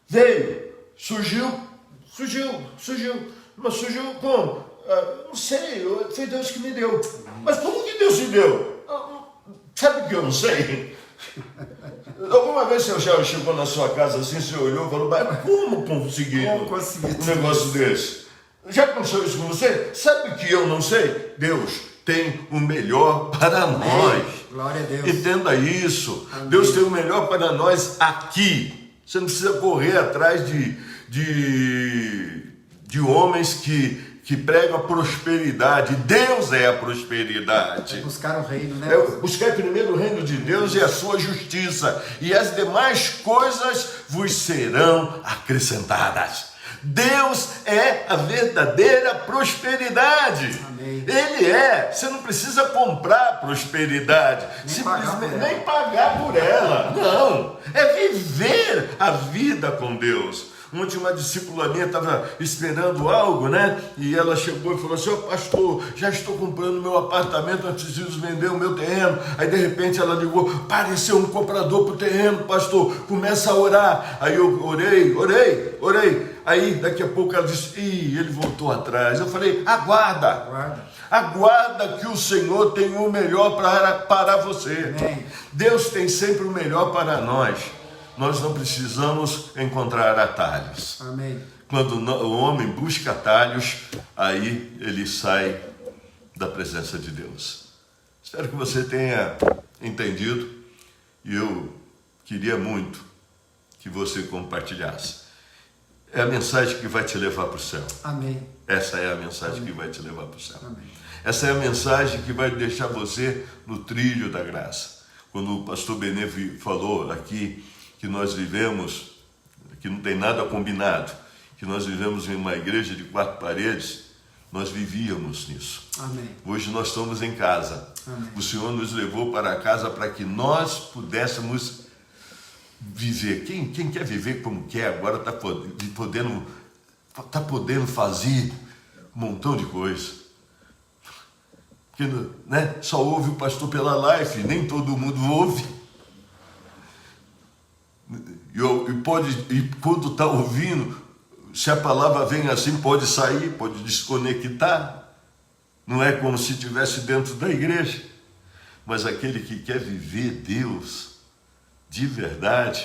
Veio, surgiu. Mas surgiu como? Não sei, foi Deus que me deu. Mas como que Deus te deu? Sabe que eu não sei? Alguma vez você já chegou na sua casa assim, você olhou e falou, mas como conseguir um negócio desse? Já aconteceu isso com você? Sabe que eu não sei? Deus tem o melhor para nós. Glória a Deus. Entenda isso. Amém. Deus tem o melhor para nós aqui. Você não precisa correr atrás de homens que pregam a prosperidade. Deus é a prosperidade. É buscar o reino, né? Buscar primeiro o reino de Deus e a sua justiça, e as demais coisas vos serão acrescentadas. Deus é a verdadeira prosperidade. Amém. Ele é. Você não precisa comprar prosperidade, nem pagar por ela. Não. É viver a vida com Deus. Ontem uma discípula minha estava esperando algo, né? E ela chegou e falou assim, pastor, já estou comprando meu apartamento, eu preciso vender o meu terreno. Aí de repente ela ligou, apareceu um comprador para o terreno, pastor, começa a orar. Aí eu orei. Aí daqui a pouco ela disse, ele voltou atrás. Eu falei, aguarda que o Senhor tem o melhor para você. Amém. Deus tem sempre o melhor para nós. Nós não precisamos encontrar atalhos. Amém. Quando o homem busca atalhos, aí ele sai da presença de Deus. Espero que você tenha entendido, e eu queria muito que você compartilhasse. É a mensagem que vai te levar para o céu. Amém. Essa é a mensagem que vai te levar para o céu. Amém. Essa é a mensagem que vai deixar você no trilho da graça. Quando o pastor Benê falou aqui que nós vivemos, que não tem nada combinado, que nós vivemos em uma igreja de 4 paredes, nós vivíamos nisso. Amém. Hoje nós estamos em casa. Amém. O Senhor nos levou para casa para que nós pudéssemos viver. Quem quer viver como quer agora está podendo fazer um montão de coisa. Porque, né, só ouve o pastor pela live, nem todo mundo ouve. E quando está ouvindo, se a palavra vem assim, pode sair, pode desconectar. Não é como se estivesse dentro da igreja. Mas aquele que quer viver Deus de verdade,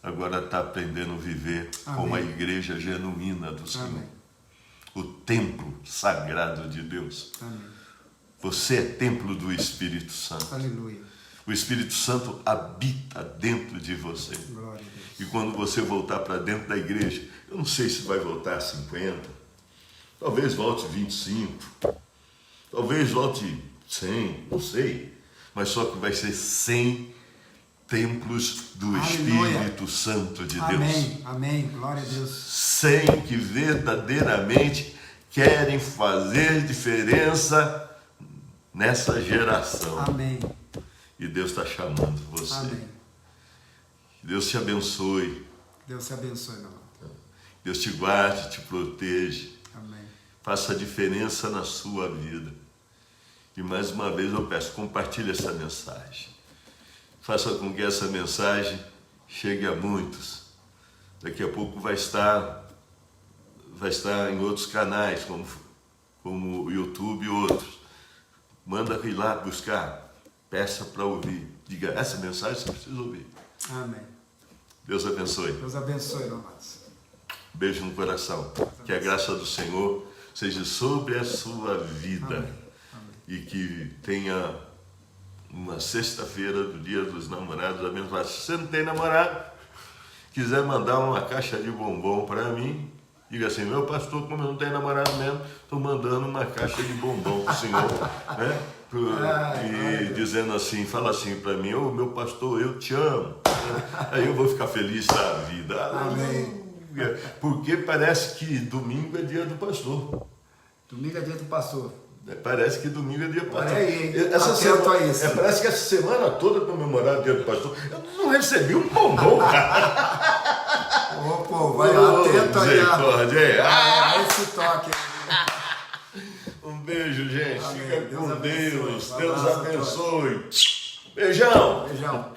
agora está aprendendo a viver como a igreja genuína do Senhor. Amém. O templo sagrado de Deus. Amém. Você é templo do Espírito Santo. Aleluia. O Espírito Santo habita dentro de você. Glória a Deus. E quando você voltar para dentro da igreja, eu não sei se vai voltar a 50, talvez volte 25, talvez volte 100, não sei. Mas só que vai ser 100 templos do Aleluia. Espírito Santo de Deus. Amém, amém, glória a Deus. 100 que verdadeiramente querem fazer diferença nessa geração. Amém, E Deus está chamando você. amém. Deus te abençoe. Deus te abençoe, meu irmão. Deus te guarde, te proteja. Amém. Faça a diferença na sua vida. E mais uma vez eu peço, compartilhe essa mensagem. Faça com que essa mensagem chegue a muitos. Daqui a pouco vai estar em outros canais, como o YouTube e outros. Manda ir lá buscar, peça para ouvir. Diga, essa mensagem você precisa ouvir. Amém. Deus abençoe. Deus abençoe, meu amado. Beijo no coração. Que a graça do Senhor seja sobre a sua vida. Amém. Amém. E que tenha uma sexta-feira do Dia dos Namorados abençoada. Se você não tem namorado, quiser mandar uma caixa de bombom para mim, diga assim, meu pastor, como eu não tenho namorado mesmo, estou mandando uma caixa de bombom para o senhor, né? Dizendo assim, fala assim para mim, ô meu pastor, eu te amo. Aí eu vou ficar feliz da vida. Amém. Porque parece que domingo é dia do pastor. Domingo é dia do pastor. Parece que domingo é dia do pastor. Olha aí, essa atento semana, a isso. parece que essa semana toda comemorada o dia do pastor. Eu não recebi um bombom, cara. Ô, pô, vai atento aí. Ah, Esse toque. um beijo, gente. Amém. Fica Deus com abençoe. Deus. Um Deus abraço a abençoe. Beijão. Beijão.